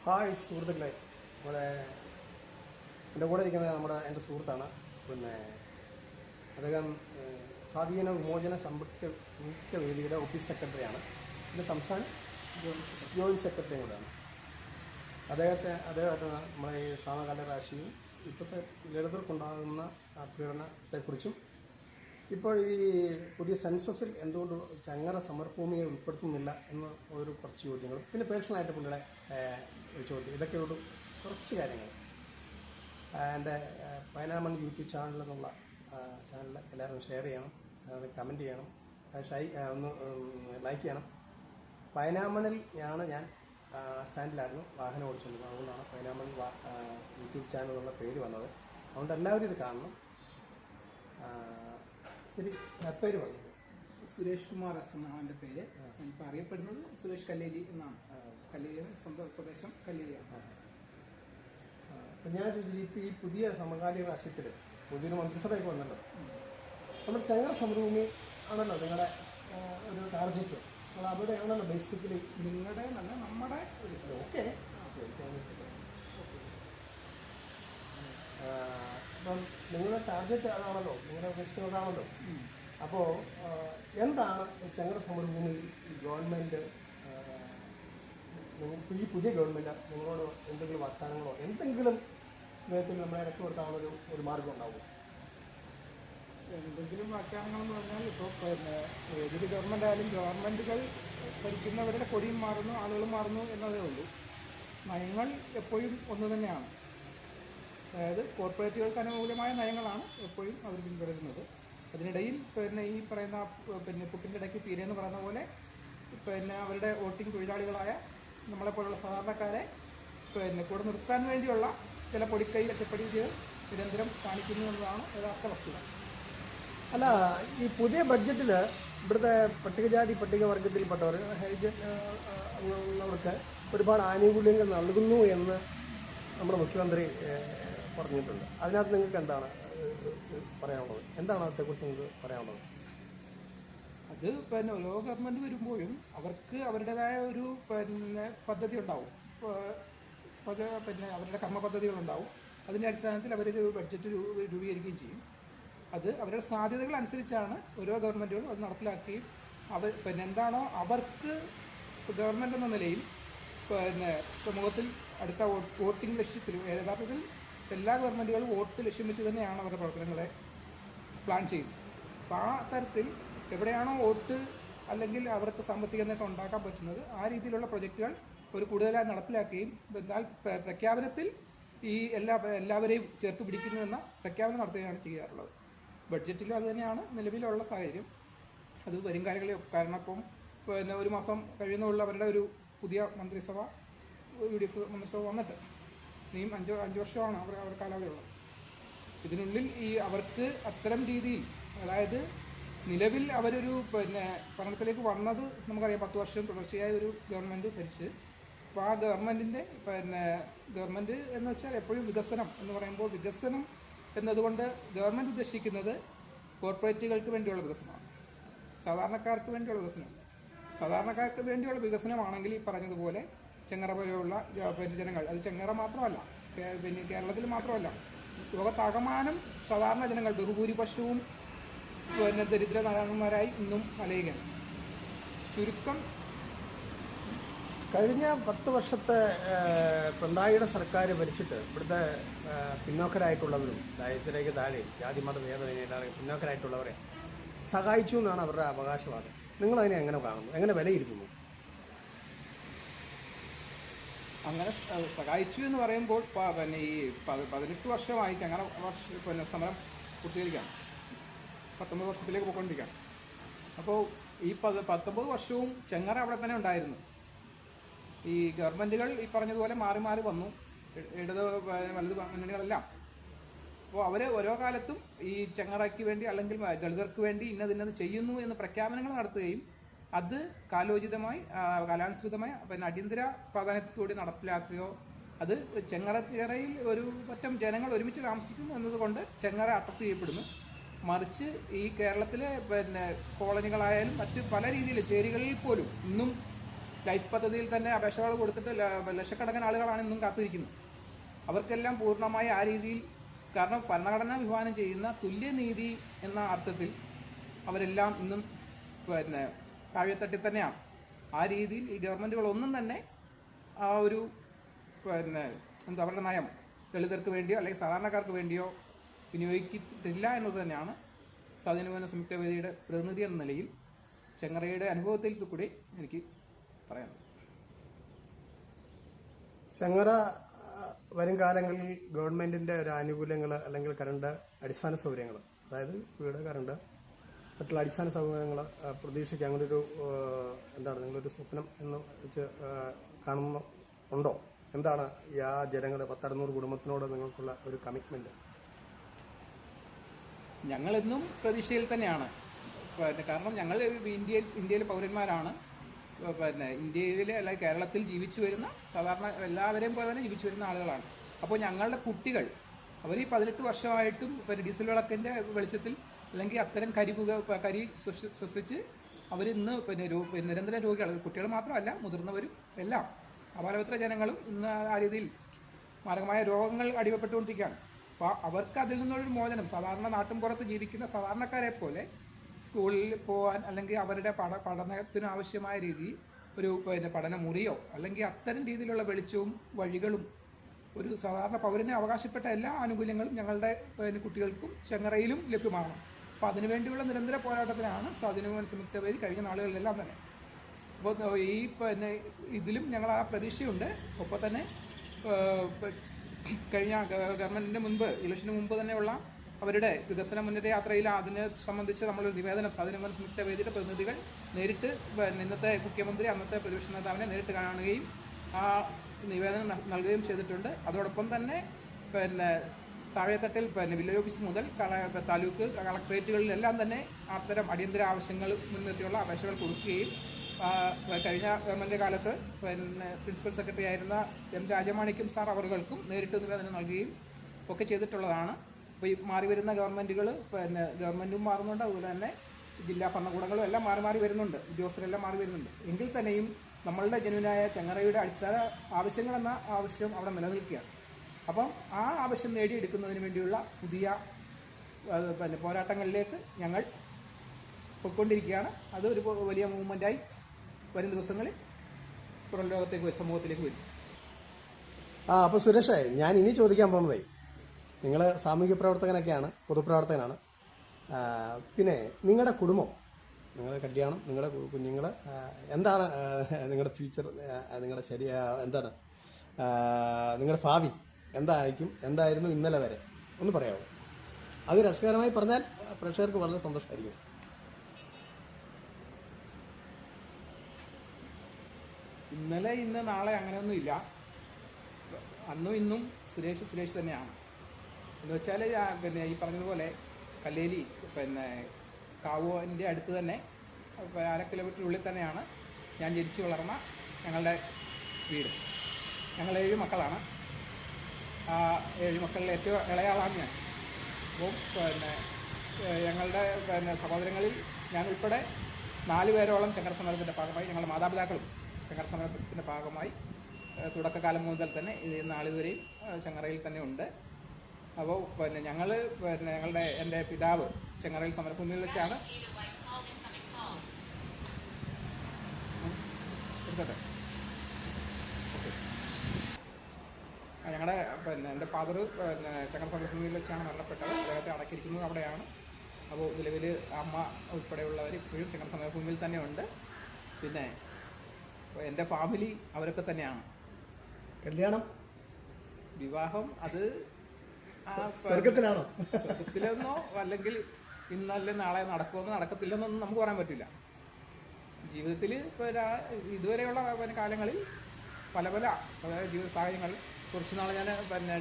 Hi സുഹൃത്തുക്കളെ, നമ്മുടെ എൻ്റെ കൂടെ ഇരിക്കുന്നത് എൻ്റെ സുഹൃത്താണ്. പിന്നെ അദ്ദേഹം സ്വാധീന വിമോചന സംയുക്ത വേദിയുടെ ഓഫീസ് സെക്രട്ടറിയാണ്. പിന്നെ സംസ്ഥാന ജോയിൻറ്റ് സെക്രട്ടറിയും കൂടെയാണ്. അദ്ദേഹമായിട്ട് നമ്മളെ ഈ സമകാല രാശിയും ഇപ്പോഴത്തെ ലളിതർക്കുണ്ടാകുന്ന പീഡനത്തെക്കുറിച്ചും ഇപ്പോൾ ഈ പുതിയ സെൻസസിൽ എന്തുകൊണ്ട് ചങ്ങര സമർഭൂമിയെ ഉൾപ്പെടുത്തുന്നില്ല എന്ന കുറച്ച് ചോദ്യങ്ങളും പിന്നെ പേഴ്സണലായിട്ട് പുള്ളിയുടെ ഒരു ചോദ്യം, ഇതൊക്കെയോട് കുറച്ച് കാര്യങ്ങൾ എൻ്റെ പൈനാമൺ യൂട്യൂബ് ചാനലിൽ എല്ലാവരും ഷെയർ ചെയ്യണം, കമൻറ്റ് ചെയ്യണം, ഒന്ന് ലൈക്ക് ചെയ്യണം. പൈനാമണിൽ ഞാൻ സ്റ്റാൻഡിലായിരുന്നു വാഹനം ഓടിച്ചുകൊണ്ടിരുന്നത്. അതുകൊണ്ടാണ് പൈനാമൺ യൂട്യൂബ് ചാനൽ എന്നുള്ള പേര് വന്നത്. അതുകൊണ്ട് എല്ലാവരും ഇത് കാണണം. ശരി, പേര് പറഞ്ഞു. സുരേഷ് കുമാർ എസ് എന്നാണ് എൻ്റെ പേര്. ഇപ്പോൾ അറിയപ്പെടുന്നത് സുരേഷ് കല്ലേരി എന്നാണ്. കല്ലേരി സ്വന്തം സ്വദേശം കല്ലേരിയാണ്. അപ്പം ഞാൻ ചോദിച്ചത്, ഈ പുതിയ സമകാലിക രാഷ്ട്രീയത്തിൽ പുതിയൊരു മന്ത്രിസഭയൊക്കെ വന്നല്ലോ. നമ്മുടെ ചങ്ങര സമരഭൂമി ആണല്ലോ നിങ്ങളുടെ ഒരു ടാർഗറ്റ്. നിങ്ങൾ അവിടെയാണല്ലോ ബേസിക്കലി നിങ്ങളുടെ നല്ല നമ്മുടെ ഓക്കെ. അപ്പം നിങ്ങളുടെ ടാർഗറ്റ് അതാണല്ലോ, നിങ്ങളുടെ ഉദ്ദേശിക്കുന്നതാണല്ലോ. അപ്പോൾ എന്താണ് ചങ്ങര സമരഭൂമിയിൽ ഗവൺമെൻറ്, ഈ പുതിയ ഗവൺമെൻറ് നിങ്ങളോട് എന്തെങ്കിലും വാഗ്ദാനങ്ങളോ എന്തെങ്കിലും വിധത്തിൽ നമ്മളെ രക്ഷപ്പെടുത്താനുള്ള ഒരു മാർഗം ഉണ്ടാവും? എന്തെങ്കിലും വാഗ്ദാനങ്ങളെന്ന് പറഞ്ഞാൽ ഇപ്പോൾ ഏതൊരു ഗവൺമെൻറ് ആയാലും ഗവൺമെൻറ്റുകൾ ഭരിക്കുന്നവരുടെ കൊടിയും മാറുന്നു, ആളുകളും മാറുന്നു എന്നതേ ഉള്ളൂ. നയങ്ങൾ എപ്പോഴും ഒന്ന് തന്നെയാണ്. അതായത് കോർപ്പറേറ്റുകൾക്ക് അനുകൂലമായ നയങ്ങളാണ് എപ്പോഴും അവർ പിന്തുടരുന്നത്. അതിനിടയിൽ ഈ പറയുന്ന പുട്ടിൻ്റെ ഇടയ്ക്ക് തീരെന്ന് പറയുന്ന പോലെ അവരുടെ വോട്ടിംഗ് തൊഴിലാളികളായ നമ്മളെപ്പോലുള്ള സാധാരണക്കാരെ കൂടെ നിർത്താൻ വേണ്ടിയുള്ള ചില പൊടിക്കൈ ഒറ്റപ്പടികൾ നിരന്തരം കാണിക്കുന്നു എന്നതാണ് യഥാർത്ഥ വസ്തുത. അല്ല, ഈ പുതിയ ബഡ്ജറ്റിൽ ഇവിടുത്തെ പട്ടികജാതി പട്ടികവർഗത്തിൽപ്പെട്ടവർ അവർക്ക് ഒരുപാട് ആനുകൂല്യങ്ങൾ നൽകുന്നു എന്ന് നമ്മുടെ മുഖ്യമന്ത്രി പറഞ്ഞിട്ടുണ്ട്. അതിനകത്ത് നിങ്ങൾക്ക് എന്താണ് പറയാനുള്ളത്? എന്താണ് അതേക്കുറിച്ച് നിങ്ങൾക്ക് പറയാനുള്ളത്? അത് ഓരോ ഗവൺമെൻറ് വരുമ്പോഴും അവർക്ക് അവരുടേതായ ഒരു പദ്ധതി ഉണ്ടാവും, അവരുടെ കർമ്മ പദ്ധതികളുണ്ടാവും. അതിൻ്റെ അടിസ്ഥാനത്തിൽ അവരൊരു ബഡ്ജറ്റ് രൂപീകരിക്കുകയും ചെയ്യും. അത് അവരുടെ സാധ്യതകൾ അനുസരിച്ചാണ് ഓരോ ഗവൺമെൻറ്റുകളും അത് നടപ്പിലാക്കുകയും എന്താണോ അവർക്ക് ഗവൺമെൻറ് എന്ന നിലയിൽ സമൂഹത്തിൽ അടുത്ത വോട്ടിംഗ് ലക്ഷ്യത്തിൽ യഥാർത്ഥത്തിൽ എല്ലാ ഗവൺമെൻറ്റുകളും വോട്ട് ലക്ഷ്യം വെച്ച് തന്നെയാണ് അവരുടെ പ്രവർത്തനങ്ങളെ പ്ലാൻ ചെയ്യുന്നത്. അപ്പോൾ ആ തരത്തിൽ എവിടെയാണോ വോട്ട് അല്ലെങ്കിൽ അവർക്ക് സാമ്പത്തിക നേട്ടം ഉണ്ടാക്കാൻ പറ്റുന്നത് ആ രീതിയിലുള്ള പ്രൊജക്റ്റുകൾ ഒരു കൂടുതലായി നടപ്പിലാക്കുകയും എന്നാൽ പ്രഖ്യാപനത്തിൽ ഈ എല്ലാവരെയും ചേർത്ത് പിടിക്കുന്നു എന്ന പ്രഖ്യാപനം നടത്തുകയാണ് ചെയ്യാറുള്ളത്. ബഡ്ജറ്റിലും അത് തന്നെയാണ് നിലവിലുള്ള സാഹചര്യം. അത് വരും കാലങ്ങളിൽ കാരണം ഇപ്പം ഒരു മാസം കഴിയുന്നുള്ള അവരുടെ ഒരു പുതിയ മന്ത്രിസഭ UDF മന്ത്രിസഭ വന്നിട്ട് ഇനിയും 5 വർഷമാണ് അവർ കാലാവധി ഉള്ളത്. ഇതിനുള്ളിൽ അവർക്ക് അത്തരം രീതിയിൽ, അതായത് നിലവിൽ അവരൊരു ഭരണത്തിലേക്ക് വന്നത് നമുക്കറിയാം 10 വർഷം തുടർച്ചയായ ഒരു ഗവൺമെൻറ് ഭരിച്ച്. അപ്പോൾ ആ ഗവൺമെൻറ്റിൻ്റെ ഗവൺമെൻറ് എന്ന് വെച്ചാൽ എപ്പോഴും വികസനം എന്ന് പറയുമ്പോൾ വികസനം എന്നതുകൊണ്ട് ഗവൺമെൻറ് ഉദ്ദേശിക്കുന്നത് കോർപ്പറേറ്റുകൾക്ക് വേണ്ടിയുള്ള വികസനമാണ്, സാധാരണക്കാർക്ക് വേണ്ടിയുള്ള വികസനമാണ്. സാധാരണക്കാർക്ക് വേണ്ടിയുള്ള വികസനമാണെങ്കിൽ ഈ പറഞ്ഞതുപോലെ ചെങ്ങറ പോലെയുള്ള ജനങ്ങൾ, അത് ചെങ്ങറ മാത്രമല്ല, കേരളത്തിൽ മാത്രമല്ല, ലോകത്താകമാനം സാധാരണ ജനങ്ങൾ ബഹുഭൂരിപക്ഷവും ദരിദ്ര നാരായണന്മാരായി ഇന്നും അലയുകയാണ്. ചുരുക്കം കഴിഞ്ഞ 10 വർഷത്തെ പിണറായിയുടെ സർക്കാർ ഭരിച്ചിട്ട് ഇവിടുത്തെ പിന്നോക്കരായിട്ടുള്ളവരും ദാരിദ്ര്യക്ക് താഴെ ജാതിമത ഭേദമന്യേ പിന്നോക്കരായിട്ടുള്ളവരെ സഹായിച്ചു എന്നാണ് അവരുടെ അവകാശവാദം. നിങ്ങളതിനെ എങ്ങനെ കാണുന്നു, എങ്ങനെ വിലയിരുത്തുന്നു? അങ്ങനെ സഹായിച്ചു എന്ന് പറയുമ്പോൾ ഈ 18 വർഷമായി ചങ്ങര സമരം പൂർത്തീകരിക്കുകയാണ്, 19 വർഷത്തിലേക്ക് പോയിക്കൊണ്ടിരിക്കുകയാണ്. അപ്പോൾ ഈ 19 വർഷവും ചെങ്ങറ അവിടെ തന്നെ ഉണ്ടായിരുന്നു. ഈ ഗവൺമെൻറ്റുകൾ ഈ പറഞ്ഞതുപോലെ മാറി മാറി വന്നു, ഇടത് വലത് മുന്നണികളെല്ലാം. അപ്പോൾ അവർ ഓരോ കാലത്തും ഈ ചെങ്ങറയ്ക്ക് വേണ്ടി അല്ലെങ്കിൽ ദളിതർക്ക് വേണ്ടി ഇന്നത് ചെയ്യുന്നു എന്ന് പ്രഖ്യാപനങ്ങൾ നടത്തുകയും അത് കാലോചിതമായി കാലാനുസൃതമായി അടിയന്തര പ്രാധാന്യത്തോടെ നടപ്പിലാക്കുകയോ, അത് ചെങ്ങറയിൽ ഒരു പറ്റം ജനങ്ങൾ ഒരുമിച്ച് താമസിക്കുന്നു എന്നതുകൊണ്ട് ചെങ്ങറ അഡ്രസ് ചെയ്യപ്പെടുന്നു. മറിച്ച് ഈ കേരളത്തിലെ കോളനികളായാലും മറ്റ് പല രീതിയിൽ ചേരികളിൽ പോലും ഇന്നും ലൈഫ് പദ്ധതിയിൽ തന്നെ അപേക്ഷകൾ കൊടുത്തിട്ട് ലക്ഷക്കണക്കിന് ആളുകളാണ് ഇന്നും കാത്തിരിക്കുന്നത്. അവർക്കെല്ലാം പൂർണ്ണമായി ആ രീതിയിൽ, കാരണം ഭരണഘടന വിഭാവനം ചെയ്യുന്ന തുല്യനീതി എന്ന അർത്ഥത്തിൽ അവരെല്ലാം ഇന്നും താഴെത്തട്ടിൽ തന്നെയാണ്. ആ രീതിയിൽ ഈ ഗവൺമെന്റുകളൊന്നും തന്നെ ആ ഒരു അവരുടെ നയം ദളിതർക്ക് വേണ്ടിയോ അല്ലെങ്കിൽ സാധാരണക്കാർക്ക് വേണ്ടിയോ വിനിയോഗിക്കില്ല എന്നത് തന്നെയാണ് സ്വാധീനമോചന സംയുക്ത വേദിയുടെ പ്രതിനിധി എന്ന നിലയിൽ ചെങ്ങറയുടെ അനുഭവത്തിൽ കൂടി എനിക്ക് പറയാനുള്ളത്. ചെങ്ങറ വരും കാലങ്ങളിൽ ഗവൺമെന്റിന്റെ ഒരു ആനുകൂല്യങ്ങൾ അല്ലെങ്കിൽ കറണ്ട് അടിസ്ഥാന സൗകര്യങ്ങൾ, അതായത് വീട്, കറണ്ട്, മറ്റുള്ള അടിസ്ഥാന സൗകര്യങ്ങൾ പ്രതീക്ഷിക്കുക, അങ്ങനെ ഒരു എന്താണ് നിങ്ങളൊരു സ്വപ്നം എന്ന് വെച്ച് ഉണ്ടോ? എന്താണ് ആ ജനങ്ങൾ 100-600 കുടുംബത്തിനോട് നിങ്ങൾക്കുള്ള ഒരു കമ്മിറ്റ്മെന്റ്? ഞങ്ങളെന്നും പ്രതീക്ഷയിൽ തന്നെയാണ്. കാരണം ഞങ്ങൾ ഇന്ത്യയിലെ പൗരന്മാരാണ്. ഇന്ത്യയിലെ അല്ലെങ്കിൽ കേരളത്തിൽ ജീവിച്ചു വരുന്ന സാധാരണ എല്ലാവരെയും പോലെ തന്നെ ജീവിച്ചു വരുന്ന ആളുകളാണ്. അപ്പോൾ ഞങ്ങളുടെ കുട്ടികൾ അവർ ഈ 18 വർഷമായിട്ടും ഡീസൽ വിളക്കിൻ്റെ വെളിച്ചത്തിൽ അല്ലെങ്കിൽ അത്തരം കരി ശ്വസിച്ച് അവരിന്ന് നിരന്തര രോഗികൾ, കുട്ടികൾ മാത്രമല്ല മുതിർന്നവരും എല്ലാം അപാലപത്ര ജനങ്ങളും ഇന്ന് ആ രീതിയിൽ മാരകമായ രോഗങ്ങൾ അടിമപ്പെട്ടുകൊണ്ടിരിക്കുകയാണ്. അപ്പോൾ അവർക്ക് അതിൽ നിന്നുള്ളൊരു മോചനം, സാധാരണ നാട്ടിൻപുറത്ത് ജീവിക്കുന്ന സാധാരണക്കാരെ പോലെ സ്കൂളിൽ പോകാൻ അല്ലെങ്കിൽ അവരുടെ പഠനത്തിന് ആവശ്യമായ രീതിയിൽ ഒരു പഠനമുറിയോ അല്ലെങ്കിൽ അത്തരം രീതിയിലുള്ള വെളിച്ചവും വഴികളും ഒരു സാധാരണ പൗരന് അവകാശപ്പെട്ട എല്ലാ ആനുകൂല്യങ്ങളും ഞങ്ങളുടെ കുട്ടികൾക്കും ചെങ്ങറയിലും ലഭ്യമാകണം. അപ്പോൾ അതിനുവേണ്ടിയുള്ള നിരന്തര പോരാട്ടത്തിനാണ് സ്വാധീനമോചന സംയുക്ത വേദി കഴിഞ്ഞ നാളുകളിലെല്ലാം തന്നെ. അപ്പോൾ ഈ ഇതിലും ഞങ്ങൾ ആ പ്രതീക്ഷയുണ്ട്. ഒപ്പം തന്നെ കഴിഞ്ഞ ഗവൺമെന്റിന് മുൻപ്, ഇലക്ഷന് മുമ്പ് തന്നെയുള്ള അവരുടെ വികസന മുന്നേറ്റ യാത്രയിൽ അതിനെ സംബന്ധിച്ച് നമ്മളൊരു നിവേദനം സ്വാധീനമോചന സംയുക്ത വേദിയുടെ പ്രതിനിധികൾ നേരിട്ട് ഇന്നത്തെ മുഖ്യമന്ത്രി, അന്നത്തെ പ്രതിപക്ഷ നേതാവിനെ നേരിട്ട് കാണുകയും ആ നിവേദനം നൽകുകയും ചെയ്തിട്ടുണ്ട്. അതോടൊപ്പം തന്നെ താഴെത്തട്ടിൽ വില്ലേജ് ഓഫീസ് മുതൽ താലൂക്ക് കളക്ടറേറ്റുകളിലെല്ലാം തന്നെ അത്തരം അടിയന്തര ആവശ്യങ്ങൾ മുൻനിർത്തിയുള്ള അപേക്ഷകൾ കൊടുക്കുകയും കഴിഞ്ഞ ഗവൺമെൻറ് കാലത്ത് പ്രിൻസിപ്പൽ സെക്രട്ടറി ആയിരുന്ന എം രാജമാണിക്യം സാർ അവർക്കും നേരിട്ട് നിവേദനം നൽകുകയും ഒക്കെ ചെയ്തിട്ടുള്ളതാണ്. അപ്പോൾ ഈ മാറി വരുന്ന ഗവൺമെൻറ്റുകൾ ഗവൺമെൻറ്റും മാറുന്നുണ്ട്, അതുപോലെ തന്നെ ജില്ലാ ഭരണകൂടങ്ങളും എല്ലാം മാറി വരുന്നുണ്ട്, ഉദ്യോഗസ്ഥരെല്ലാം മാറി വരുന്നുണ്ട്. എങ്കിൽ തന്നെയും നമ്മളുടെ ജനുവിനായ ചെങ്ങറയുടെ അടിസ്ഥാന ആവശ്യങ്ങളെന്ന ആവശ്യം അവിടെ നിലനിൽക്കുകയാണ്. അപ്പം ആ ആവശ്യം നേടിയെടുക്കുന്നതിന് വേണ്ടിയുള്ള പുതിയ പോരാട്ടങ്ങളിലേക്ക് ഞങ്ങൾ പോയിക്കൊണ്ടിരിക്കുകയാണ്. അത് ഒരു വലിയ മൂവ്മെൻറ്റായി വരും ദിവസങ്ങളിൽ പുറം ലോകത്തേക്ക് സമൂഹത്തിലേക്ക് വരും. അപ്പോൾ സുരേഷേ, ഞാൻ ഇനി ചോദിക്കാൻ പോകുന്നതേ, നിങ്ങൾ സാമൂഹ്യ പ്രവർത്തകനൊക്കെയാണ്, പൊതുപ്രവർത്തകനാണ്. പിന്നെ നിങ്ങളുടെ കുടുംബം, നിങ്ങളുടെ കല്യാണം, നിങ്ങളുടെ കുഞ്ഞുങ്ങൾ, എന്താണ് നിങ്ങളുടെ ഫ്യൂച്ചർ, നിങ്ങളുടെ എന്താണ് നിങ്ങളുടെ ഭാവി എന്തായിരുന്നു ഇന്നലെ വരെ ഒന്ന് പറയാമോ? അത് രസകരമായി പറഞ്ഞാൽ പ്രേക്ഷകർക്ക് വളരെ സന്തോഷമായിരിക്കും. ഇന്നലെ ഇന്ന് നാളെ അങ്ങനെയൊന്നുമില്ല. അന്നും ഇന്നും സുരേഷ് തന്നെയാണ്. എന്ന് വെച്ചാൽ ഈ പറഞ്ഞതുപോലെ കല്ലേലി കാവുവിൻ്റെ അടുത്ത് തന്നെ 1/2 കിലോമീറ്ററിനുള്ളിൽ തന്നെയാണ് ഞാൻ ജനിച്ചു വളർന്ന ഞങ്ങളുടെ വീട്. ഞങ്ങൾ 7 മക്കളാണ്. ആ 7 മക്കളിൽ ഏറ്റവും ഇളയാളാണ് ഞാൻ. അപ്പം ഞങ്ങളുടെ സഹോദരങ്ങളിൽ ഞാൻ ഉൾപ്പെടെ 4 പേരോളം ചെങ്ങറ സമരത്തിൻ്റെ ഭാഗമായി, ഞങ്ങളുടെ മാതാപിതാക്കളും ചെങ്ങറ സമരത്തിൻ്റെ ഭാഗമായി തുടക്കകാലം മുതൽ തന്നെ നാളിതുവരെയും ചെങ്ങറയിൽ തന്നെ ഉണ്ട്. അപ്പോൾ ഞങ്ങളുടെ എൻ്റെ പിതാവ് ചെങ്ങറയിൽ സമരഭൂമിയിൽ വെച്ചാണ് ഞങ്ങളുടെ എൻ്റെ ഫാദർ ചെങ്ങറ സമരഭൂമിയിൽ വെച്ചാണ് മരണപ്പെട്ടത്. അദ്ദേഹത്തെ അടക്കിയിരിക്കുന്നത് അവിടെയാണ്. അപ്പോൾ നിലവിൽ അമ്മ ഉൾപ്പെടെയുള്ളവർ ഇപ്പോഴും ചെങ്ങറ സമരഭൂമിയിൽ തന്നെ ഉണ്ട്. പിന്നെ എൻ്റെ ഫാമിലി അവരൊക്കെ തന്നെയാണ്. കല്യാണം, വിവാഹം അത് സ്വർഗത്തിലാണോ? സ്വർഗത്തിലെന്നോ അല്ലെങ്കിൽ ഇന്നല്ലേ നാളെ നടക്കുമെന്നോ നടക്കത്തില്ലെന്നൊന്നും നമുക്ക് പറയാൻ പറ്റില്ല. ജീവിതത്തിൽ ഇതുവരെയുള്ള കാലങ്ങളിൽ പല അതായത് ജീവിത സാഹചര്യങ്ങൾ, കുറച്ച് നാൾ ഞാൻ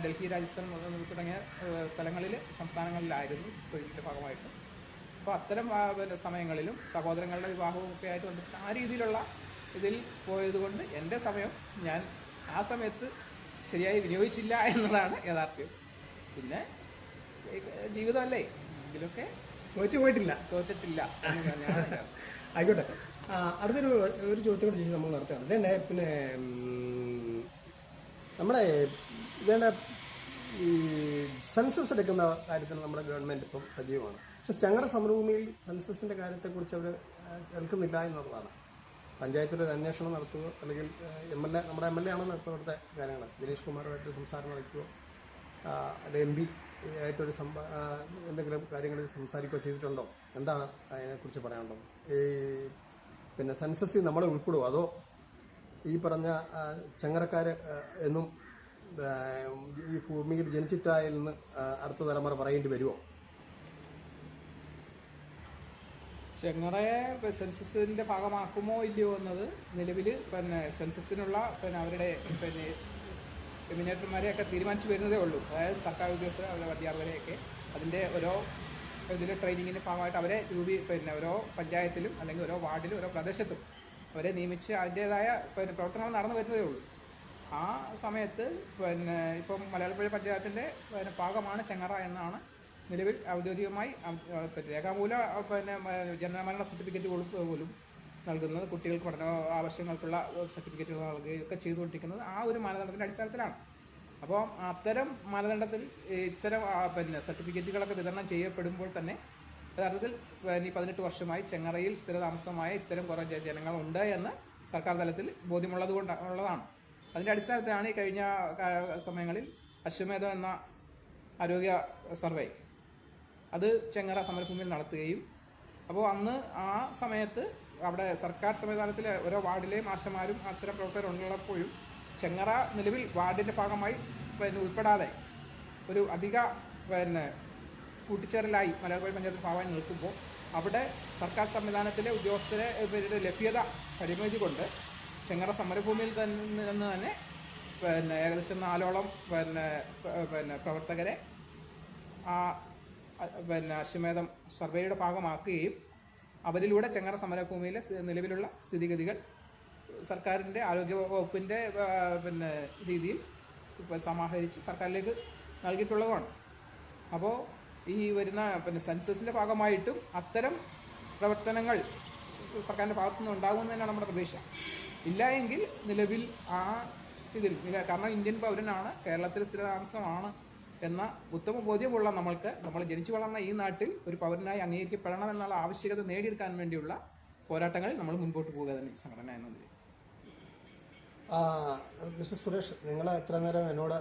ഡൽഹി, രാജസ്ഥാൻ തുടങ്ങിയ സംസ്ഥാനങ്ങളിലായിരുന്നു തൊഴിലിൻ്റെ ഭാഗമായിട്ട്. അപ്പോൾ അത്തരം സമയങ്ങളിലും സഹോദരങ്ങളുടെ വിവാഹവും ഒക്കെ ആയിട്ട് വന്നിട്ട് ആ രീതിയിലുള്ള ഇതിൽ പോയതുകൊണ്ട് എൻ്റെ സമയം ഞാൻ ആ സമയത്ത് ശരിയായി വിനിയോഗിച്ചില്ല എന്നതാണ് യാഥാർത്ഥ്യം. പിന്നെ ജീവിതമല്ലേ, എങ്കിലൊക്കെ തോറ്റിട്ടില്ല. ആയിക്കോട്ടെ. അടുത്തൊരു ചോദ്യം കൂടി ചോദിച്ച് നമ്മൾ നടത്തുകയാണ്. ഇതന്നെ പിന്നെ നമ്മുടെ ഇതേണ്ട ഈ സെൻസസ് എടുക്കുന്ന കാര്യത്തിൽ നമ്മുടെ ഗവൺമെൻറ് ഇപ്പം സജീവമാണ്. പക്ഷെ ഞങ്ങളുടെ സമരഭൂമിയിൽ സെൻസസിൻ്റെ കാര്യത്തെക്കുറിച്ച് അവർ കേൾക്കുന്നില്ല എന്നുള്ളതാണ്. പഞ്ചായത്തിലൊരു അന്വേഷണം നടത്തുകയോ അല്ലെങ്കിൽ നമ്മുടെ എം എൽ എ ആണല്ലോ ഇപ്പോൾ ഇവിടുത്തെ കാര്യങ്ങൾ, ദിനേശ് കുമാറുമായിട്ട് സംസാരം നടത്തുകയോ MP ആയിട്ടൊരു എന്തെങ്കിലും കാര്യങ്ങൾ സംസാരിക്കുകയോ ചെയ്തിട്ടുണ്ടോ? എന്താണ് അതിനെക്കുറിച്ച് പറയാനുള്ളത്? ഈ പിന്നെ സെൻസസിൽ നമ്മളെ ഉൾപ്പെടുമോ, അതോ ഈ പറഞ്ഞ ചെങ്ങറക്കാർ എന്നും ഈ ഭൂമിയിൽ ജനിച്ചിട്ടായിൽ നിന്ന് അടുത്ത തലമുറ പറയേണ്ടി വരുമോ? ചെങ്ങറയെ സെൻസസിന്റെ ഭാഗമാക്കുമോ ഇല്ലയോ എന്നത് നിലവിൽ പിന്നെ സെൻസസിനുള്ള അവരുടെ എമിനേറ്റർമാരെയൊക്കെ തീരുമാനിച്ചു വരുന്നതേ ഉള്ളൂ. അതായത് സർക്കാർ ഉദ്യോഗസ്ഥർ, അവരുടെ അധ്യാപകരെയൊക്കെ അതിൻ്റെ ഓരോ ഇതിൻ്റെ ട്രെയിനിങ്ങിൻ്റെ ഭാഗമായിട്ട് അവരെ ഓരോ പഞ്ചായത്തിലും അല്ലെങ്കിൽ ഓരോ വാർഡിലും ഓരോ പ്രദേശത്തും അവരെ നിയമിച്ച് അതിൻ്റേതായ പ്രവർത്തനങ്ങൾ നടന്നു വരുന്നതേ ഉള്ളൂ. ആ സമയത്ത് ഇപ്പം മലയാളപ്പുഴ പഞ്ചായത്തിൻ്റെ ഭാഗമാണ് ചെങ്ങറ എന്നാണ് നിലവിൽ ഔദ്യോഗികമായി രേഖാമൂല ജനനമരണ സർട്ടിഫിക്കറ്റ് പോലും നൽകുന്നത്, കുട്ടികൾക്ക് പഠന ആവശ്യങ്ങൾക്കുള്ള സർട്ടിഫിക്കറ്റുകൾ നൽകുകയൊക്കെ ചെയ്തുകൊണ്ടിരിക്കുന്നത് ആ ഒരു മാനദണ്ഡത്തിൻ്റെ അടിസ്ഥാനത്തിലാണ്. അപ്പോൾ അത്തരം മാനദണ്ഡത്തിൽ ഇത്തരം സർട്ടിഫിക്കറ്റുകളൊക്കെ വിതരണം ചെയ്യപ്പെടുമ്പോൾ തന്നെ യഥാർത്ഥത്തിൽ ഈ 18 വർഷമായി ചെങ്ങറയിൽ സ്ഥിരതാമസമായ ഇത്തരം കുറേ ജനങ്ങളുണ്ട് എന്ന് സർക്കാർ തലത്തിൽ ബോധ്യമുള്ളതാണ്. അതിൻ്റെ അടിസ്ഥാനത്തിലാണ് ഈ കഴിഞ്ഞ സമയങ്ങളിൽ അശ്വമേധം എന്ന ആരോഗ്യ സർവേ അത് ചെങ്ങറ സമരഭൂമിയിൽ നടത്തുകയും അപ്പോൾ അന്ന് ആ സമയത്ത് അവിടെ സർക്കാർ സംവിധാനത്തിലെ ഓരോ വാർഡിലെയും ആശമാരും അത്തരം പ്രവർത്തകരുള്ളപ്പോഴും ചെങ്ങറ നിലവിൽ വാർഡിൻ്റെ ഭാഗമായി ഉൾപ്പെടാതെ ഒരു അധിക കൂട്ടിച്ചേരലായി മലയാളപ്പുഴ പഞ്ചായത്ത് ഭാഗമായി നിൽക്കുമ്പോൾ അവിടെ സർക്കാർ സംവിധാനത്തിലെ ഉദ്യോഗസ്ഥരെ ലഭ്യത പരിമിതി കൊണ്ട് ചെങ്ങറ സമരഭൂമിയിൽ തന്നെ ഏകദേശം 4ഓളം പ്രവർത്തകരെ ആ അശ്വമേധം സർവേയുടെ ഭാഗമാക്കുകയും അവരിലൂടെ ചെങ്ങറ സമരഭൂമിയിലെ നിലവിലുള്ള സ്ഥിതിഗതികൾ സർക്കാരിൻ്റെ ആരോഗ്യ വകുപ്പിൻ്റെ രീതിയിൽ സമാഹരിച്ച് സർക്കാരിലേക്ക് നൽകിയിട്ടുള്ളതുമാണ്. അപ്പോൾ ഈ വരുന്ന സെൻസസിൻ്റെ ഭാഗമായിട്ടും അത്തരം പ്രവർത്തനങ്ങൾ സർക്കാരിൻ്റെ ഭാഗത്തുനിന്ന് ഉണ്ടാകുമെന്ന് തന്നെയാണ് നമ്മുടെ പ്രതീക്ഷ. ഇല്ല എങ്കിൽ നിലവിൽ ആ ഇതിൽ കാരണം ഇന്ത്യൻ പൗരനാണ്, കേരളത്തിൽ സ്ഥിരതാമസമാണ് എന്ന ഉത്തമ ബോധ്യമുള്ള നമ്മൾ ജനിച്ചു വളർന്ന ഈ നാട്ടിൽ ഒരു പൗരനായി അംഗീകരിക്കപ്പെടണം എന്നുള്ള ആവശ്യകത നേടിയെടുക്കാൻ വേണ്ടിയുള്ള പോരാട്ടങ്ങളിൽ നമ്മൾ മുൻപോട്ട് പോവുക തന്നെ സംഘടന എന്നതിൽ. മിസ്റ്റർ സുരേഷ്, നിങ്ങൾ എത്ര നേരം എന്നോട്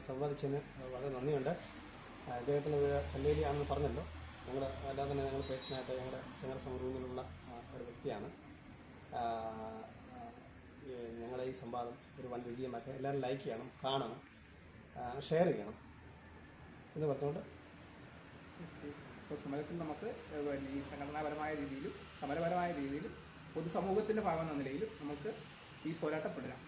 സംവാദിച്ചതിന് വളരെ നന്ദിയുണ്ട്. അദ്ദേഹത്തിന് ഒരു കല്ലേലിയാണെന്ന് പറഞ്ഞല്ലോ. അല്ലാതെ തന്നെ ഞങ്ങൾ പേഴ്സണായിട്ട് ഞങ്ങളുടെ ചെങ്ങറ സമരഭൂമിയിലുള്ള ഒരു വ്യക്തിയാണ്. ഞങ്ങളുടെ ഈ സംവാദം ഒരു വൻ വിജയമാക്കി എല്ലാവരും ലൈക്ക് ചെയ്യണം, കാണണം, ഷെയർ ചെയ്യണം എന്ന് പറഞ്ഞുകൊണ്ട് ഇപ്പോൾ സമരത്തിൽ നമുക്ക് ഈ സംഘടനാപരമായ രീതിയിലും സമരപരമായ രീതിയിലും പൊതുസമൂഹത്തിൻ്റെ ഭാഗം എന്ന നിലയിലും നമുക്ക് ഈ പോരാട്ടം തുടരാം.